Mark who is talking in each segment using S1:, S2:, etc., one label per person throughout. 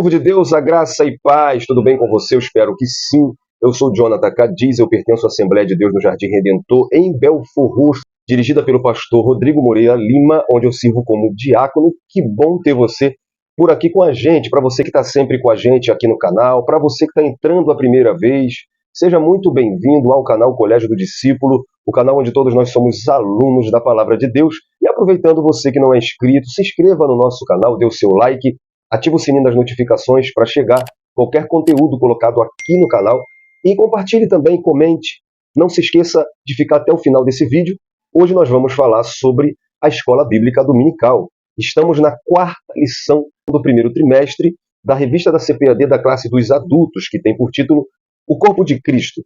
S1: Povo de Deus, a graça e paz, tudo bem com você? Eu espero que sim. Eu sou Jonathan Cadiz, eu pertenço à Assembleia de Deus no Jardim Redentor, em Belfor Roxo, dirigida pelo pastor Rodrigo Moreira Lima, onde eu sirvo como diácono. Que bom ter você por aqui com a gente, para você que está sempre com a gente aqui no canal, para você que está entrando a primeira vez, seja muito bem-vindo ao canal Colégio do Discípulo, o canal onde todos nós somos alunos da Palavra de Deus. E aproveitando, você que não é inscrito, se inscreva no nosso canal, dê o seu like, ative o sininho das notificações para chegar qualquer conteúdo colocado aqui no canal e compartilhe também, comente. Não se esqueça de ficar até o final desse vídeo. Hoje nós vamos falar sobre a Escola Bíblica Dominical. Estamos na quarta lição do primeiro trimestre da revista da CPAD da classe dos adultos, que tem por título O Corpo de Cristo,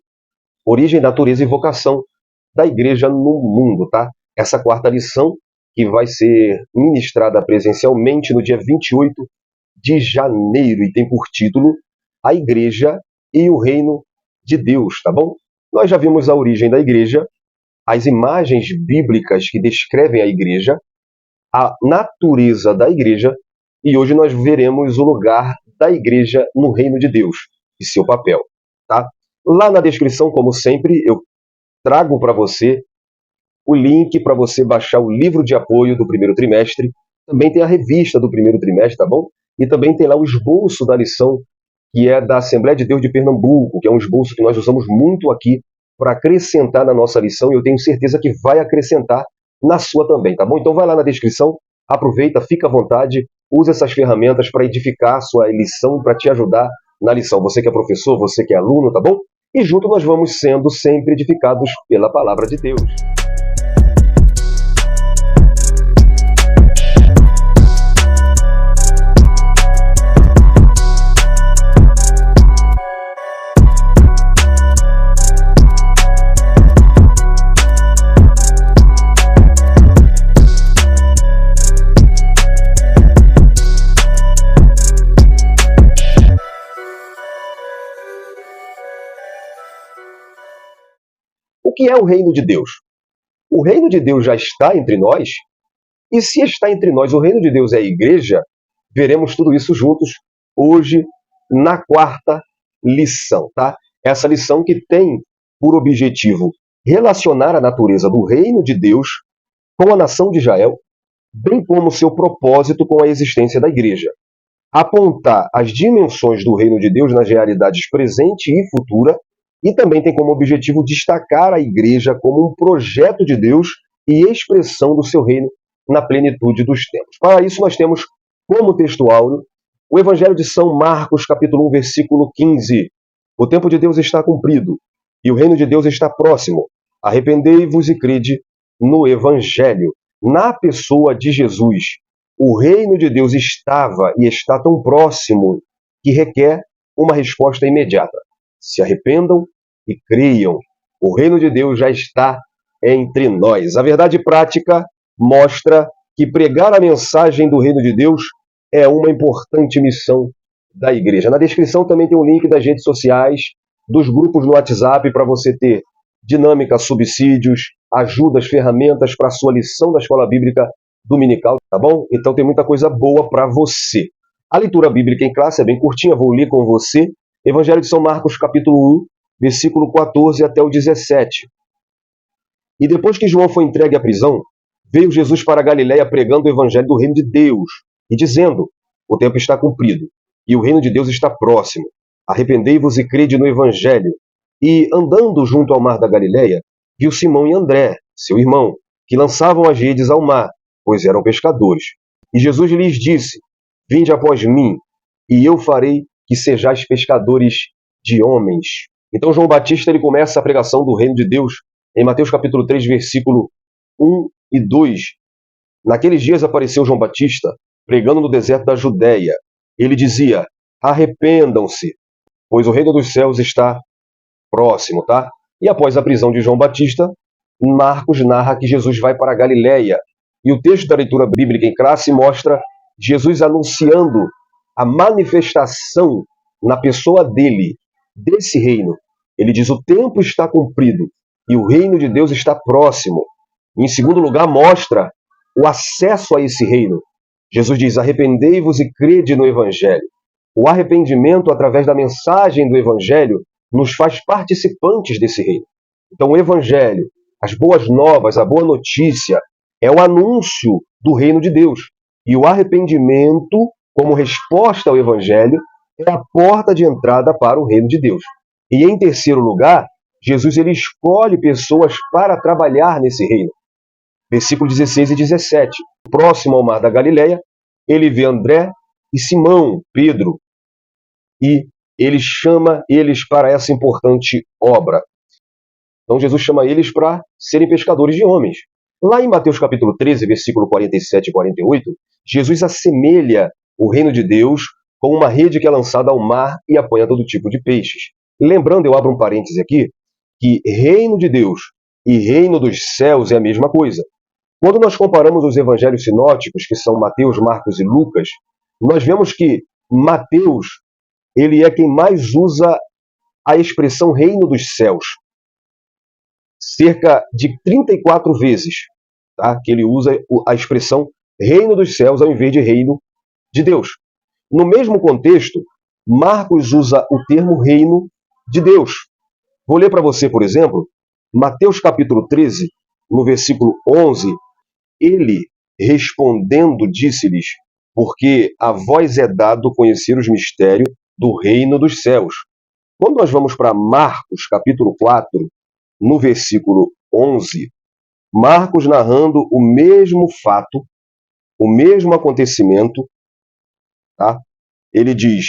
S1: Origem, Natureza e Vocação da Igreja no Mundo, tá? Essa quarta lição que vai ser ministrada presencialmente no dia 28 de janeiro e tem por título A Igreja e o Reino de Deus, tá bom? Nós já vimos a origem da igreja, as imagens bíblicas que descrevem a igreja, a natureza da igreja, e hoje nós veremos o lugar da igreja no reino de Deus e seu papel, tá? Lá na descrição, como sempre, eu trago para você o link para você baixar o livro de apoio do primeiro trimestre. Também tem a revista do primeiro trimestre, tá bom? E também tem lá o esboço da lição, que é da Assembleia de Deus de Pernambuco, que é um esboço que nós usamos muito aqui para acrescentar na nossa lição, e eu tenho certeza que vai acrescentar na sua também, tá bom? Então vai lá na descrição, aproveita, fica à vontade, use essas ferramentas para edificar a sua lição, para te ajudar na lição. Você que é professor, você que é aluno, tá bom? E junto nós vamos sendo sempre edificados pela Palavra de Deus. O que é o reino de Deus? O reino de Deus já está entre nós? E se está entre nós, o reino de Deus é a igreja? Veremos tudo isso juntos hoje na quarta lição, tá? Essa lição que tem por objetivo relacionar a natureza do reino de Deus com a nação de Israel, bem como seu propósito com a existência da igreja. Apontar as dimensões do reino de Deus nas realidades presente e futura, e também tem como objetivo destacar a igreja como um projeto de Deus e expressão do seu reino na plenitude dos tempos. Para isso nós temos como texto áureo o Evangelho de São Marcos, capítulo 1, versículo 15. O tempo de Deus está cumprido e o reino de Deus está próximo. Arrependei-vos e crede no Evangelho. Na pessoa de Jesus, o reino de Deus estava e está tão próximo que requer uma resposta imediata. Se arrependam e creiam. O reino de Deus já está entre nós. A verdade prática mostra que pregar a mensagem do reino de Deus é uma importante missão da igreja. Na descrição também tem o link das redes sociais, dos grupos no WhatsApp para você ter dinâmica, subsídios, ajudas, ferramentas para a sua lição da Escola Bíblica Dominical, tá bom? Então tem muita coisa boa para você. A leitura bíblica em classe é bem curtinha, vou ler com você. Evangelho de São Marcos, capítulo 1, versículo 14 até o 17. E depois que João foi entregue à prisão, veio Jesus para a Galiléia pregando o evangelho do reino de Deus e dizendo: o tempo está cumprido e o reino de Deus está próximo. Arrependei-vos e crede no evangelho. E andando junto ao mar da Galiléia, viu Simão e André, seu irmão, que lançavam as redes ao mar, pois eram pescadores. E Jesus lhes disse: vinde após mim, e eu farei que sejais pescadores de homens. Então João Batista ele começa a pregação do reino de Deus em Mateus capítulo 3, versículo 1 e 2. Naqueles dias apareceu João Batista pregando no deserto da Judéia. Ele dizia: arrependam-se, pois o reino dos céus está próximo, tá? E após a prisão de João Batista, Marcos narra que Jesus vai para a Galiléia. E o texto da leitura bíblica em classe mostra Jesus anunciando a manifestação na pessoa dele, desse reino. Ele diz: o tempo está cumprido e o reino de Deus está próximo. Em segundo lugar, mostra o acesso a esse reino. Jesus diz: arrependei-vos e crede no Evangelho. O arrependimento, através da mensagem do Evangelho, nos faz participantes desse reino. Então, o Evangelho, as boas novas, a boa notícia, é o anúncio do reino de Deus. E o arrependimento, como resposta ao Evangelho, é a porta de entrada para o reino de Deus. E, em terceiro lugar, Jesus ele escolhe pessoas para trabalhar nesse reino. Versículos 16 e 17. Próximo ao mar da Galileia, ele vê André e Simão, Pedro, e ele chama eles para essa importante obra. Então Jesus chama eles para serem pescadores de homens. Lá em Mateus capítulo 13, versículo 47 e 48, Jesus assemelha o reino de Deus com uma rede que é lançada ao mar e apanha todo tipo de peixes. Lembrando, eu abro um parêntese aqui, que reino de Deus e reino dos céus é a mesma coisa. Quando nós comparamos os evangelhos sinóticos, que são Mateus, Marcos e Lucas, nós vemos que Mateus ele é quem mais usa a expressão reino dos céus. Cerca de 34 vezes, tá? Que ele usa a expressão reino dos céus ao invés de reino de Deus. No mesmo contexto, Marcos usa o termo reino de Deus. Vou ler para você, por exemplo, Mateus capítulo 13, no versículo 11, ele, respondendo, disse-lhes, porque a vós é dado conhecer os mistérios do reino dos céus. Quando nós vamos para Marcos capítulo 4, no versículo 11, Marcos narrando o mesmo fato, o mesmo acontecimento, tá? Ele diz,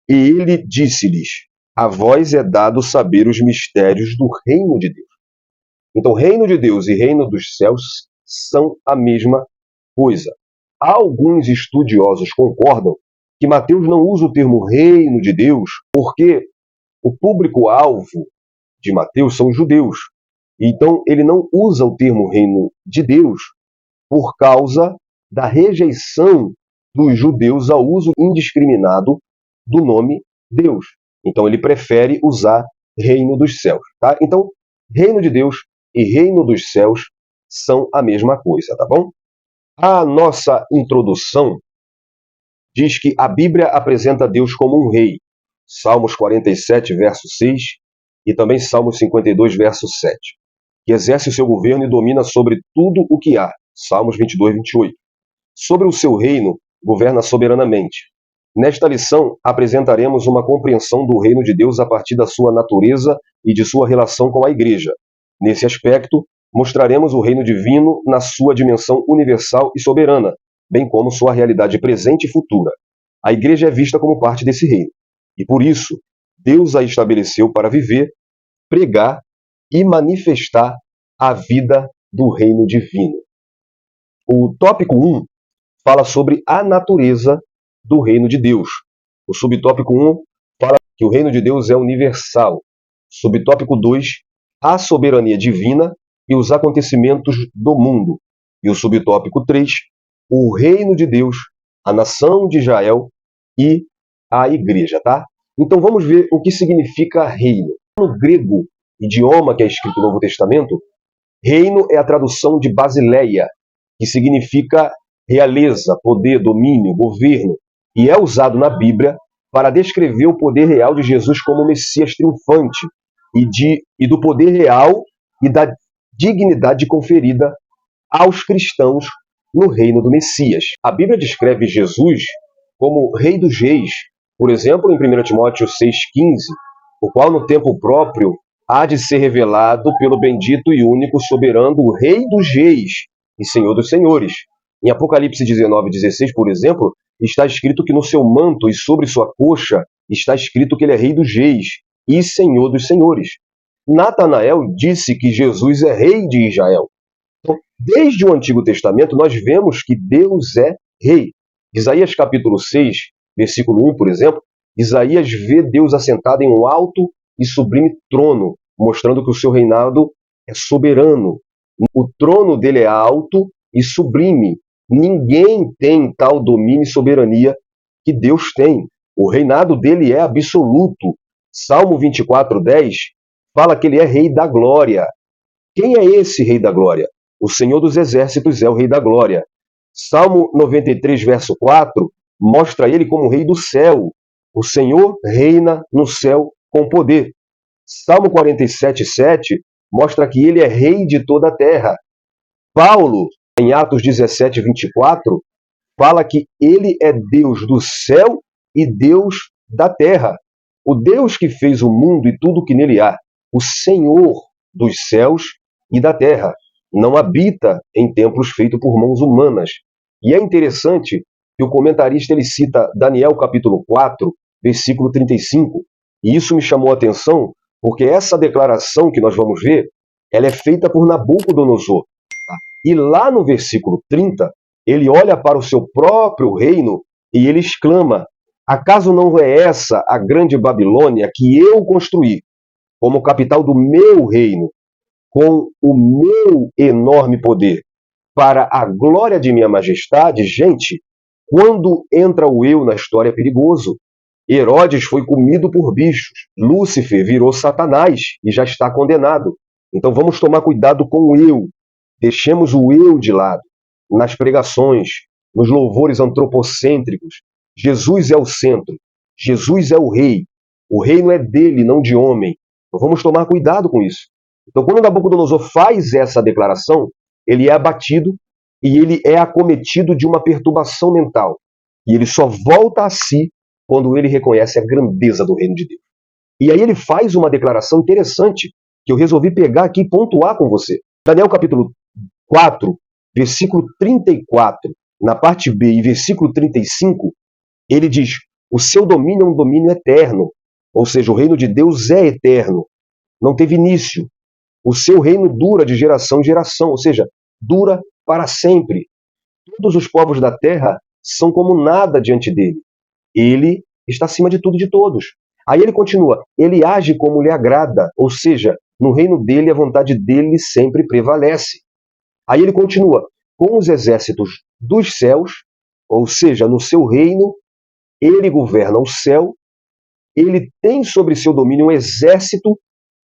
S1: e ele disse-lhes, a vós é dado saber os mistérios do reino de Deus. Então, reino de Deus e reino dos céus são a mesma coisa. Alguns estudiosos concordam que Mateus não usa o termo reino de Deus porque o público-alvo de Mateus são os judeus. Então, ele não usa o termo reino de Deus por causa da rejeição dos judeus ao uso indiscriminado do nome Deus. Então, ele prefere usar reino dos céus. Tá? Então, reino de Deus e reino dos céus são a mesma coisa, tá bom? A nossa introdução diz que a Bíblia apresenta Deus como um rei. Salmos 47, verso 6 e também Salmos 52, verso 7. Que exerce o seu governo e domina sobre tudo o que há. Salmos 22, 28. Sobre o seu reino, governa soberanamente. Nesta lição, apresentaremos uma compreensão do reino de Deus a partir da sua natureza e de sua relação com a Igreja. Nesse aspecto, mostraremos o reino divino na sua dimensão universal e soberana, bem como sua realidade presente e futura. A Igreja é vista como parte desse reino. E por isso, Deus a estabeleceu para viver, pregar e manifestar a vida do reino divino. O tópico 1 fala sobre a natureza do reino de Deus. O subtópico 1 fala que o reino de Deus é universal. Subtópico 2, a soberania divina e os acontecimentos do mundo. E o subtópico 3, o reino de Deus, a nação de Israel e a igreja, tá? Então vamos ver o que significa reino. No grego, idioma que é escrito no Novo Testamento, reino é a tradução de Basileia, que significa realeza, poder, domínio, governo, e é usado na Bíblia para descrever o poder real de Jesus como Messias triunfante e do poder real e da dignidade conferida aos cristãos no reino do Messias. A Bíblia descreve Jesus como Rei dos Reis, por exemplo, em 1 Timóteo 6,15, o qual no tempo próprio há de ser revelado pelo bendito e único soberano, o Rei dos Reis e Senhor dos Senhores. Em Apocalipse 19,16, por exemplo, está escrito que no seu manto e sobre sua coxa está escrito que ele é Rei dos Reis e Senhor dos Senhores. Natanael disse que Jesus é Rei de Israel. Então, desde o Antigo Testamento, nós vemos que Deus é Rei. Isaías capítulo 6, versículo 1, por exemplo, Isaías vê Deus assentado em um alto e sublime trono, mostrando que o seu reinado é soberano. O trono dele é alto e sublime. Ninguém tem tal domínio e soberania que Deus tem. O reinado dele é absoluto. Salmo 24:10 fala que ele é Rei da Glória. Quem é esse Rei da Glória? O Senhor dos Exércitos é o Rei da Glória. Salmo 93, verso 4, mostra ele como Rei do céu. O Senhor reina no céu com poder. Salmo 47:7 mostra que ele é rei de toda a terra. Paulo, em Atos 17:24, fala que ele é Deus do céu e Deus da terra. O Deus que fez o mundo e tudo que nele há, o Senhor dos céus e da terra, não habita em templos feitos por mãos humanas. E é interessante que o comentarista ele cita Daniel capítulo 4, versículo 35, e isso me chamou a atenção, porque essa declaração que nós vamos ver, ela é feita por Nabucodonosor. E lá no versículo 30, ele olha para o seu próprio reino e ele exclama: acaso não é essa a grande Babilônia que eu construí como capital do meu reino, com o meu enorme poder, para a glória de minha majestade? Gente, quando entra o eu na história é perigoso. Herodes foi comido por bichos. Lúcifer virou Satanás e já está condenado. Então vamos tomar cuidado com o eu. Deixemos o eu de lado. Nas pregações, nos louvores antropocêntricos, Jesus é o centro. Jesus é o rei. O reino é dele, não de homem. Então vamos tomar cuidado com isso. Então quando Nabucodonosor faz essa declaração, ele é abatido e ele é acometido de uma perturbação mental. E ele só volta a si quando ele reconhece a grandeza do reino de Deus. E aí ele faz uma declaração interessante que eu resolvi pegar aqui e pontuar com você. Daniel capítulo 4, versículo 34, na parte B, e versículo 35, ele diz: o seu domínio é um domínio eterno. Ou seja, o reino de Deus é eterno. Não teve início. O seu reino dura de geração em geração, ou seja, dura para sempre. Todos os povos da terra são como nada diante dele. Ele está acima de tudo e de todos. Aí ele continua: ele age como lhe agrada, ou seja, no reino dele a vontade dele sempre prevalece. Aí ele continua: com os exércitos dos céus, ou seja, no seu reino, ele governa o céu, ele tem sobre seu domínio um exército,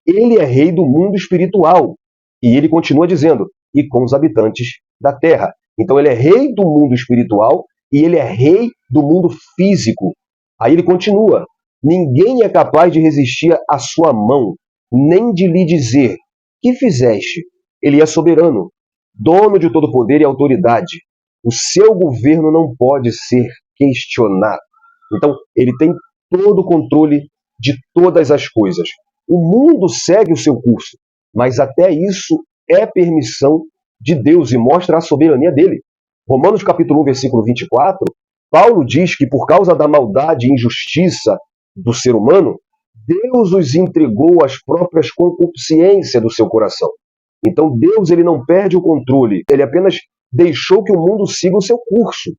S1: ele é rei do mundo espiritual. E ele continua dizendo: e com os habitantes da terra. Então ele é rei do mundo espiritual e ele é rei do mundo físico. Aí ele continua: ninguém é capaz de resistir à sua mão, nem de lhe dizer: que fizeste? Ele é soberano, dono de todo poder e autoridade. O seu governo não pode ser questionado. Então, ele tem todo o controle de todas as coisas. O mundo segue o seu curso, mas até isso é permissão de Deus e mostra a soberania dele. Romanos capítulo 1, versículo 24, Paulo diz que por causa da maldade e injustiça do ser humano, Deus os entregou às próprias concupiscências do seu coração. Então Deus ele não perde o controle, ele apenas deixou que o mundo siga o seu curso.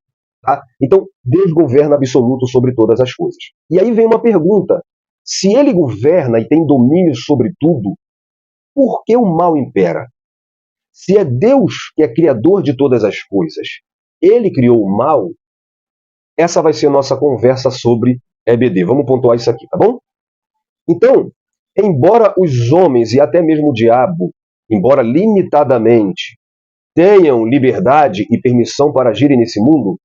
S1: Tá? Então Deus governa absoluto sobre todas as coisas. E aí vem uma pergunta: se ele governa e tem domínio sobre tudo, por que o mal impera? Se é Deus que é criador de todas as coisas, ele criou o mal, essa vai ser a nossa conversa sobre EBD. Vamos pontuar isso aqui, tá bom? Então, embora os homens e até mesmo o diabo, embora limitadamente, tenham liberdade e permissão para agirem nesse mundo,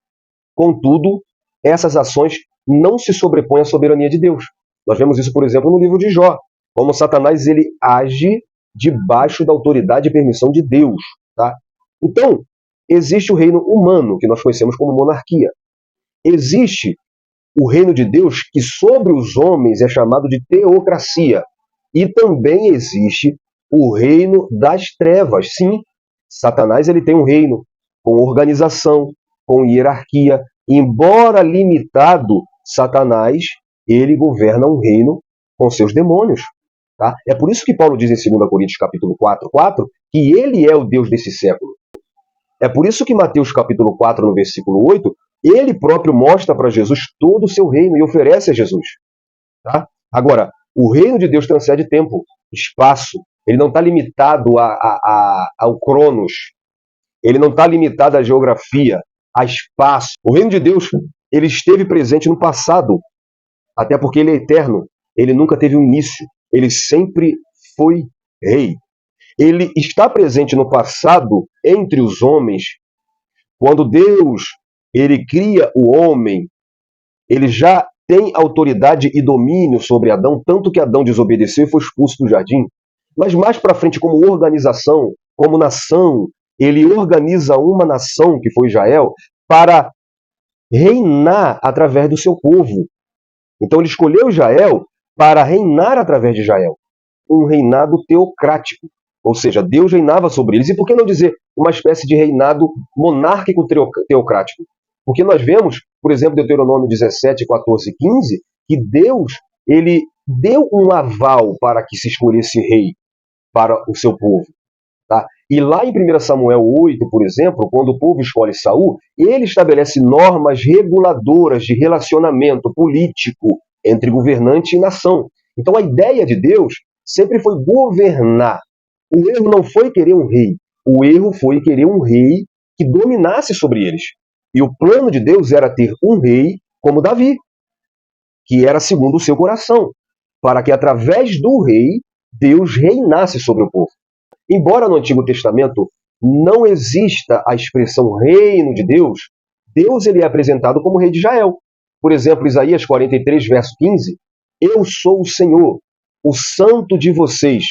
S1: contudo, essas ações não se sobrepõem à soberania de Deus. Nós vemos isso, por exemplo, no livro de Jó, como Satanás ele age debaixo da autoridade e permissão de Deus. Tá? Então, existe o reino humano, que nós conhecemos como monarquia. Existe o reino de Deus, que sobre os homens é chamado de teocracia. E também existe o reino das trevas. Sim, Satanás ele tem um reino com organização, com hierarquia. Embora limitado, Satanás ele governa um reino com seus demônios. Tá? É por isso que Paulo diz em 2 Coríntios capítulo 4, que ele é o Deus desse século. É por isso que Mateus capítulo 4, no versículo 8, ele próprio mostra para Jesus todo o seu reino e oferece a Jesus. Tá? Agora, o reino de Deus transcende tempo, espaço. Ele não está limitado ao Cronos. Ele não está limitado à geografia, a espaço. O reino de Deus ele esteve presente no passado, até porque ele é eterno. Ele nunca teve um início. Ele sempre foi rei. Ele está presente no passado entre os homens. Quando Deus ele cria o homem, ele já tem autoridade e domínio sobre Adão, tanto que Adão desobedeceu e foi expulso do jardim. Mas mais para frente, como organização, como nação, ele organiza uma nação, que foi Israel, para reinar através do seu povo. Então ele escolheu Israel para reinar através de Israel. Um reinado teocrático. Ou seja, Deus reinava sobre eles. E por que não dizer uma espécie de reinado monárquico teocrático? Porque nós vemos, por exemplo, Deuteronômio 17, 14 e 15, que Deus ele deu um aval para que se escolhesse rei para o seu povo. Tá? E lá em 1 Samuel 8, por exemplo, quando o povo escolhe Saul, ele estabelece normas reguladoras de relacionamento político entre governante e nação. Então a ideia de Deus sempre foi governar. O erro não foi querer um rei, o erro foi querer um rei que dominasse sobre eles. E o plano de Deus era ter um rei como Davi, que era segundo o seu coração, para que através do rei Deus reinasse sobre o povo. Embora no Antigo Testamento não exista a expressão reino de Deus, Deus ele é apresentado como rei de Israel. Por exemplo, Isaías 43, verso 15, eu sou o Senhor, o santo de vocês,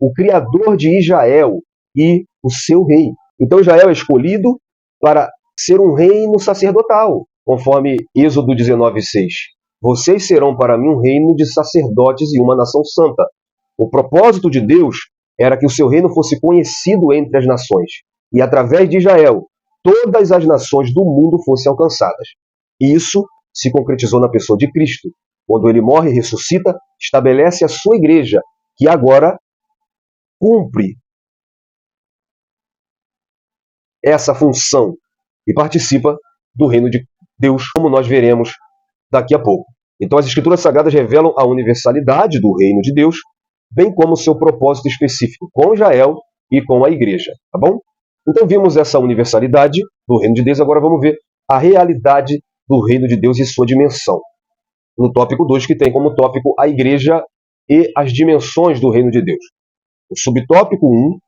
S1: o criador de Israel e o seu rei. Então Israel é escolhido para ser um reino sacerdotal, conforme Êxodo 19, 6. Vocês serão para mim um reino de sacerdotes e uma nação santa. O propósito de Deus era que o seu reino fosse conhecido entre as nações, e através de Israel, todas as nações do mundo fossem alcançadas. E isso se concretizou na pessoa de Cristo. Quando ele morre e ressuscita, estabelece a sua igreja, que agora cumpre essa função e participa do reino de Deus, como nós veremos daqui a pouco. Então as Escrituras Sagradas revelam a universalidade do reino de Deus, bem como o seu propósito específico com Israel e com a igreja, tá bom? Então vimos essa universalidade do reino de Deus, agora vamos ver a realidade do reino de Deus e sua dimensão. No tópico 2, que tem como tópico a igreja e as dimensões do reino de Deus. O subtópico 1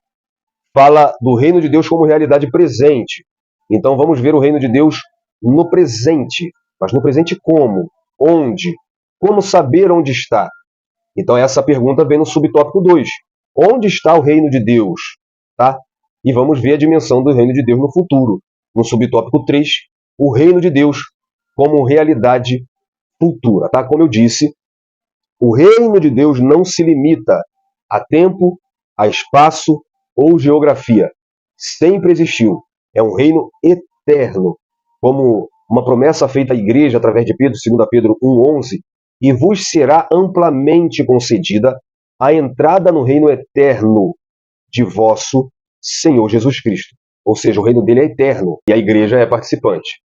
S1: fala do reino de Deus como realidade presente. Então vamos ver o reino de Deus no presente. Mas no presente como? Onde? Como saber onde está? Então essa pergunta vem no subtópico 2. Onde está o reino de Deus? Tá? E vamos ver a dimensão do reino de Deus no futuro. No subtópico 3, o reino de Deus como realidade futura. Tá? Como eu disse, o reino de Deus não se limita a tempo, a espaço ou geografia. Sempre existiu. É um reino eterno. Como uma promessa feita à igreja através de Pedro, 2 Pedro 1,11, e vos será amplamente concedida a entrada no reino eterno de vosso Senhor Jesus Cristo. Ou seja, o reino dele é eterno e a igreja é participante.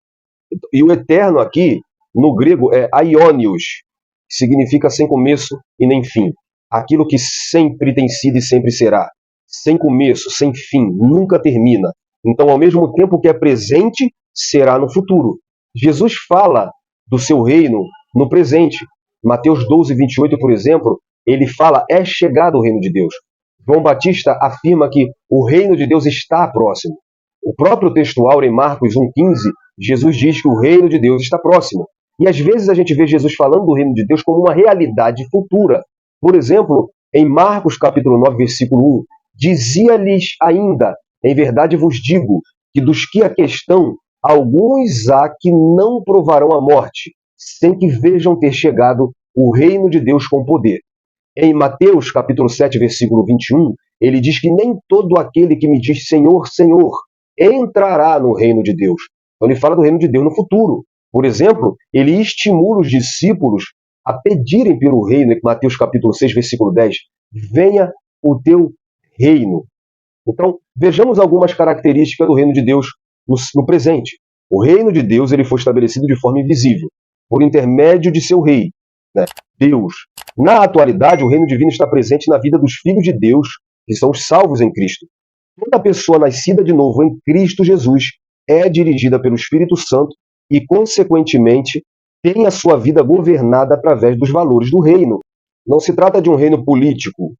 S1: E o eterno aqui, no grego, é aionios, que significa sem começo e nem fim. Aquilo que sempre tem sido e sempre será. Sem começo, sem fim, nunca termina. Então, ao mesmo tempo que é presente, será no futuro. Jesus fala do seu reino no presente. Mateus 12, 28, por exemplo, ele fala, é chegado o reino de Deus. João Batista afirma que o reino de Deus está próximo. O próprio textual em Marcos 1,15, Jesus diz que o reino de Deus está próximo. E às vezes a gente vê Jesus falando do reino de Deus como uma realidade futura. Por exemplo, em Marcos capítulo 9, versículo 1, dizia-lhes ainda, em verdade vos digo, que dos que aqui estão, alguns há que não provarão a morte, sem que vejam ter chegado o reino de Deus com poder. Em Mateus capítulo 7, versículo 21, ele diz que nem todo aquele que me diz Senhor, Senhor, entrará no reino de Deus. Então ele fala do reino de Deus no futuro. Por exemplo, ele estimula os discípulos a pedirem pelo reino, em Mateus capítulo 6, versículo 10, venha o teu reino. Então, vejamos algumas características do reino de Deus no presente. O reino de Deus ele foi estabelecido de forma invisível, por intermédio de seu rei, né? Deus. Na atualidade, o reino divino está presente na vida dos filhos de Deus, que são os salvos em Cristo. Toda pessoa nascida de novo em Cristo Jesus é dirigida pelo Espírito Santo e, consequentemente, tem a sua vida governada através dos valores do reino. Não se trata de um reino político,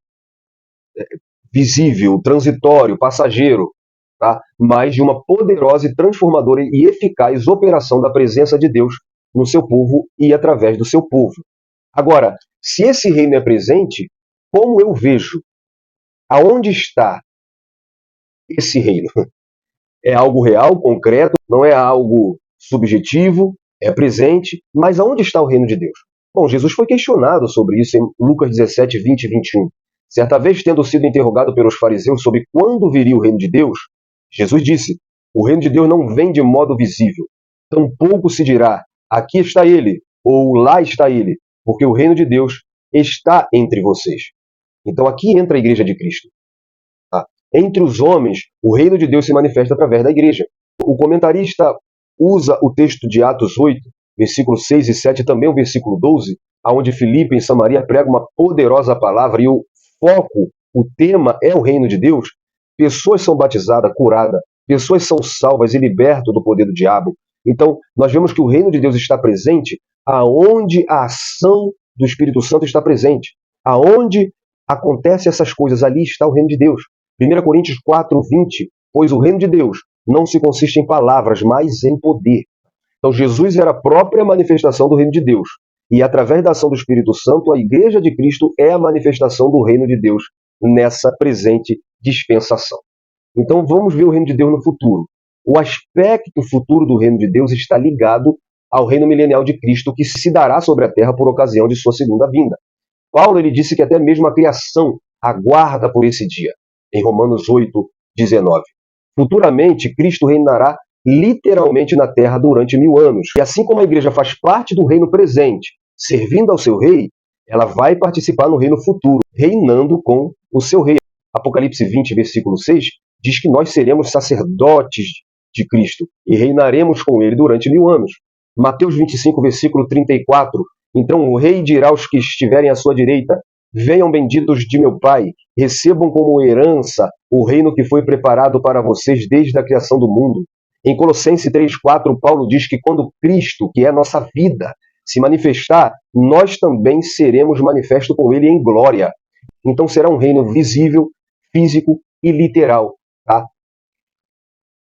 S1: visível, transitório, passageiro, tá? Mas de uma poderosa e transformadora e eficaz operação da presença de Deus no seu povo e através do seu povo. Agora, se esse reino é presente, como eu vejo? Aonde está esse reino? É algo real, concreto, não é algo subjetivo, é presente, mas aonde está o reino de Deus? Bom, Jesus foi questionado sobre isso em Lucas 17, 20 e 21. Certa vez, tendo sido interrogado pelos fariseus sobre quando viria o reino de Deus, Jesus disse: o reino de Deus não vem de modo visível. Tampouco se dirá: aqui está ele, ou lá está ele, porque o reino de Deus está entre vocês. Então aqui entra a igreja de Cristo. Tá? Entre os homens, o reino de Deus se manifesta através da igreja. O comentarista usa o texto de Atos 8, versículos 6 e 7, também o versículo 12, onde Filipe em Samaria prega uma poderosa palavra e o foco, o tema é o reino de Deus. Pessoas são batizadas, curadas, pessoas são salvas e libertas do poder do diabo. Então, nós vemos que o reino de Deus está presente aonde a ação do Espírito Santo está presente. Aonde acontecem essas coisas, ali está o reino de Deus. 1 Coríntios 4, 20, pois o reino de Deus não se consiste em palavras, mas em poder. Então, Jesus era a própria manifestação do reino de Deus. E através da ação do Espírito Santo, a igreja de Cristo é a manifestação do reino de Deus nessa presente dispensação. Então vamos ver o reino de Deus no futuro. O aspecto futuro do reino de Deus está ligado ao reino milenial de Cristo que se dará sobre a terra por ocasião de sua segunda vinda. Paulo ele disse que até mesmo a criação aguarda por esse dia, em Romanos 8, 19. Futuramente, Cristo reinará literalmente na terra durante 1000 anos. E assim como a igreja faz parte do reino presente, servindo ao seu rei, ela vai participar no reino futuro, reinando com o seu rei. Apocalipse 20, versículo 6, diz que nós seremos sacerdotes de Cristo e reinaremos com ele durante 1000 anos. Mateus 25, versículo 34, então o rei dirá aos que estiverem à sua direita: venham benditos de meu Pai, recebam como herança o reino que foi preparado para vocês desde a criação do mundo. Em Colossenses 3,4, Paulo diz que quando Cristo, que é a nossa vida, se manifestar, nós também seremos manifestos com ele em glória. Então será um reino visível, físico e literal, tá?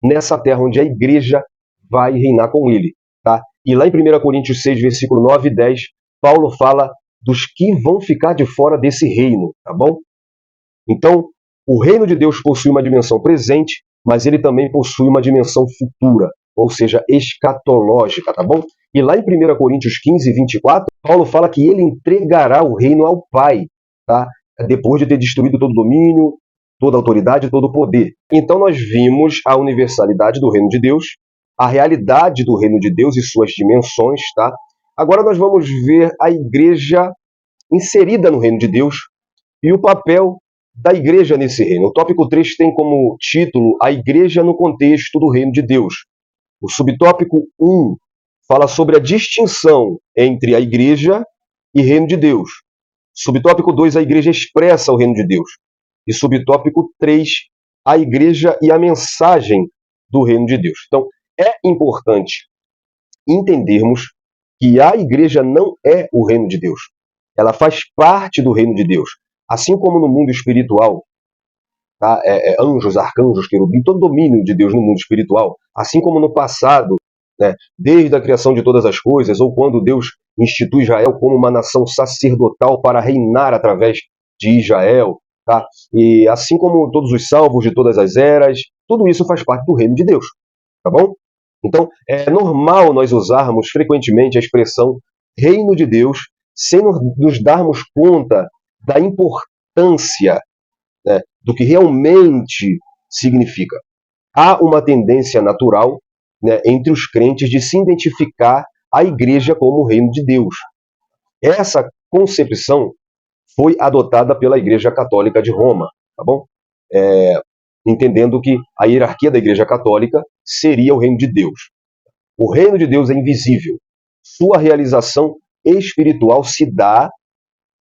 S1: Nessa terra onde a igreja vai reinar com ele. Tá? E lá em 1 Coríntios 6, versículo 9 e 10, Paulo fala dos que vão ficar de fora desse reino, tá bom? Então, o reino de Deus possui uma dimensão presente, mas ele também possui uma dimensão futura, ou seja, escatológica, tá bom? E lá em 1 Coríntios 15, 24, Paulo fala que ele entregará o reino ao Pai, tá? Depois de ter destruído todo o domínio, toda a autoridade, todo o poder. Então nós vimos a universalidade do reino de Deus, a realidade do reino de Deus e suas dimensões, tá? Agora nós vamos ver a igreja inserida no reino de Deus e o papel da igreja nesse reino. O tópico 3 tem como título a igreja no contexto do reino de Deus. O subtópico 1 fala sobre a distinção entre a igreja e reino de Deus. Subtópico 2, a igreja expressa o reino de Deus. E subtópico 3, a igreja e a mensagem do reino de Deus. Então, é importante entendermos que a igreja não é o reino de Deus. Ela faz parte do reino de Deus. Assim como no mundo espiritual, tá? Anjos, arcanjos, querubim, todo domínio de Deus no mundo espiritual. Assim como no passado, né, desde a criação de todas as coisas, ou quando Deus institui Israel como uma nação sacerdotal para reinar através de Israel, tá? E assim como todos os salvos de todas as eras, tudo isso faz parte do reino de Deus, tá bom? Então, é normal nós usarmos frequentemente a expressão reino de Deus sem nos darmos conta da importância, né, do que realmente significa. Há uma tendência natural, né, entre os crentes de se identificar a igreja como o reino de Deus. Essa concepção foi adotada pela Igreja Católica de Roma, tá bom? Entendendo que a hierarquia da Igreja Católica seria o reino de Deus. O reino de Deus é invisível. Sua realização espiritual se dá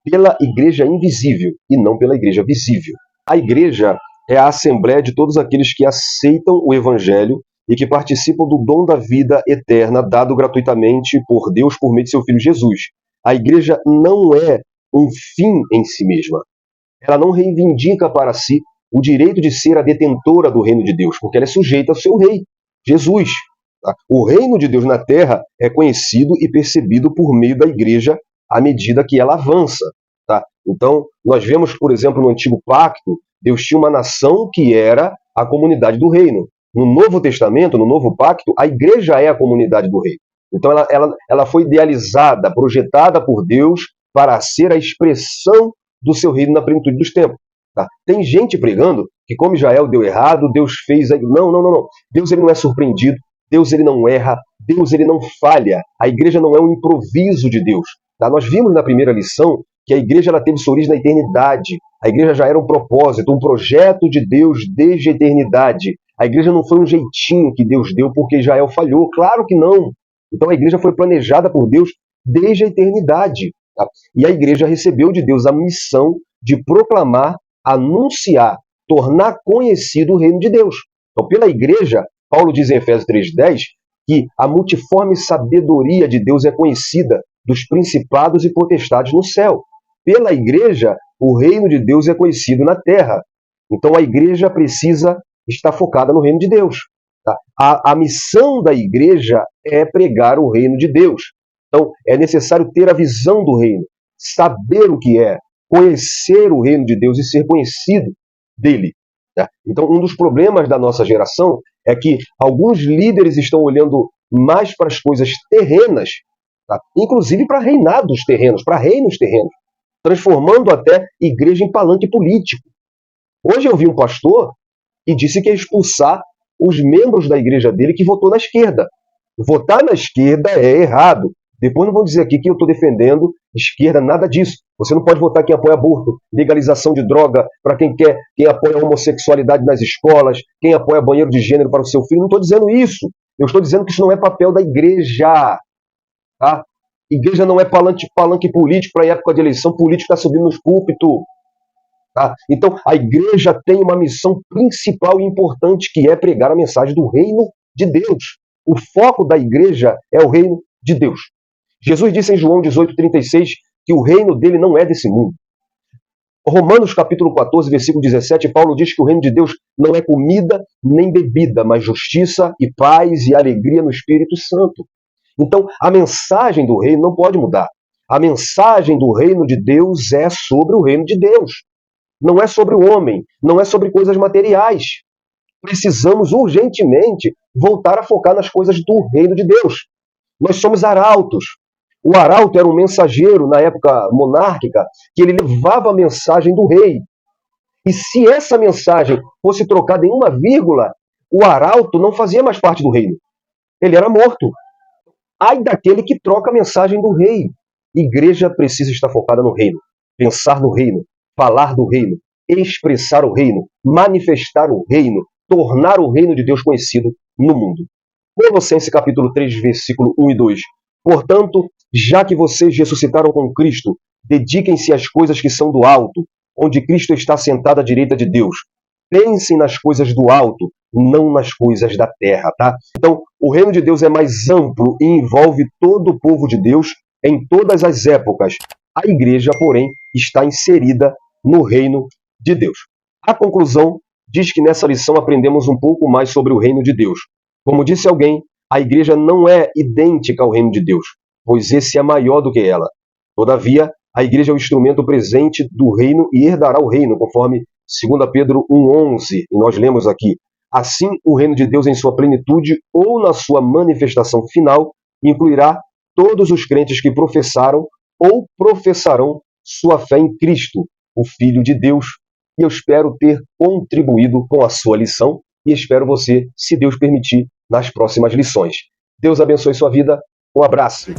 S1: pela igreja invisível e não pela igreja visível. A igreja é a assembleia de todos aqueles que aceitam o evangelho e que participam do dom da vida eterna dado gratuitamente por Deus por meio de seu Filho Jesus. A igreja não é um fim em si mesma. Ela não reivindica para si o direito de ser a detentora do reino de Deus, porque ela é sujeita ao seu rei, Jesus. Tá? O reino de Deus na terra é conhecido e percebido por meio da igreja à medida que ela avança. Tá? Então, nós vemos, por exemplo, no Antigo Pacto, Deus tinha uma nação que era a comunidade do reino. No Novo Testamento, no Novo Pacto, a igreja é a comunidade do reino. Então, ela foi idealizada, projetada por Deus para ser a expressão do seu reino na plenitude dos tempos. Tá? Tem gente pregando que, como Israel deu errado, Deus fez... Não, não, não, não. Deus ele não é surpreendido, Deus ele não erra, Deus ele não falha. A igreja não é um improviso de Deus. Tá? Nós vimos na primeira lição que a igreja ela teve sua origem na eternidade. A igreja já era um propósito, um projeto de Deus desde a eternidade. A igreja não foi um jeitinho que Deus deu porque Israel falhou. Claro que não. Então a igreja foi planejada por Deus desde a eternidade. Tá? E a igreja recebeu de Deus a missão de proclamar, anunciar, tornar conhecido o reino de Deus. Então, pela igreja, Paulo diz em Efésios 3,10 que a multiforme sabedoria de Deus é conhecida dos principados e potestades no céu. Pela igreja, o reino de Deus é conhecido na terra. Então a igreja precisa estar focada no reino de Deus. Tá? A missão da igreja é pregar o reino de Deus. Então é necessário ter a visão do reino, saber o que é, conhecer o reino de Deus e ser conhecido dele. Tá? Então um dos problemas da nossa geração é que alguns líderes estão olhando mais para as coisas terrenas, tá? Inclusive para reinados terrenos, para reinos terrenos, transformando até igreja em palanque político. Hoje eu vi um pastor que disse que ia expulsar os membros da igreja dele que votou na esquerda. Votar na esquerda é errado. Depois não vão dizer aqui que eu estou defendendo esquerda, nada disso. Você não pode votar quem apoia aborto, legalização de droga para quem quer, quem apoia a homossexualidade nas escolas, quem apoia banheiro de gênero para o seu filho. Não estou dizendo isso. Eu estou dizendo que isso não é papel da igreja. Tá? Igreja não é palanque político para época de eleição, político está subindo nos púlpitos. Tá? Então, a igreja tem uma missão principal e importante, que é pregar a mensagem do reino de Deus. O foco da igreja é o reino de Deus. Jesus disse em João 18,36 que o reino dele não é desse mundo. Romanos capítulo 14, versículo 17, Paulo diz que o reino de Deus não é comida nem bebida, mas justiça e paz e alegria no Espírito Santo. Então, a mensagem do reino não pode mudar. A mensagem do reino de Deus é sobre o reino de Deus. Não é sobre o homem, não é sobre coisas materiais. Precisamos urgentemente voltar a focar nas coisas do reino de Deus. Nós somos arautos. O arauto era um mensageiro na época monárquica que ele levava a mensagem do rei. E se essa mensagem fosse trocada em uma vírgula, o arauto não fazia mais parte do reino. Ele era morto. Ai daquele que troca a mensagem do rei. Igreja precisa estar focada no reino, pensar no reino, falar do reino, expressar o reino, manifestar o reino, tornar o reino de Deus conhecido no mundo. Colossenses capítulo 3, versículo 1 e 2. Portanto, já que vocês ressuscitaram com Cristo, dediquem-se às coisas que são do alto, onde Cristo está sentado à direita de Deus. Pensem nas coisas do alto, não nas coisas da terra, tá? Então, o reino de Deus é mais amplo e envolve todo o povo de Deus em todas as épocas. A igreja, porém, está inserida no reino de Deus. A conclusão diz que nessa lição aprendemos um pouco mais sobre o reino de Deus. Como disse alguém, a igreja não é idêntica ao reino de Deus, pois esse é maior do que ela. Todavia, a igreja é o instrumento presente do reino e herdará o reino, conforme 2 Pedro 1,11, e nós lemos aqui. Assim, o reino de Deus em sua plenitude ou na sua manifestação final incluirá todos os crentes que professaram ou professarão sua fé em Cristo, o Filho de Deus. E eu espero ter contribuído com a sua lição e espero você, se Deus permitir, nas próximas lições. Deus abençoe sua vida. Um abraço.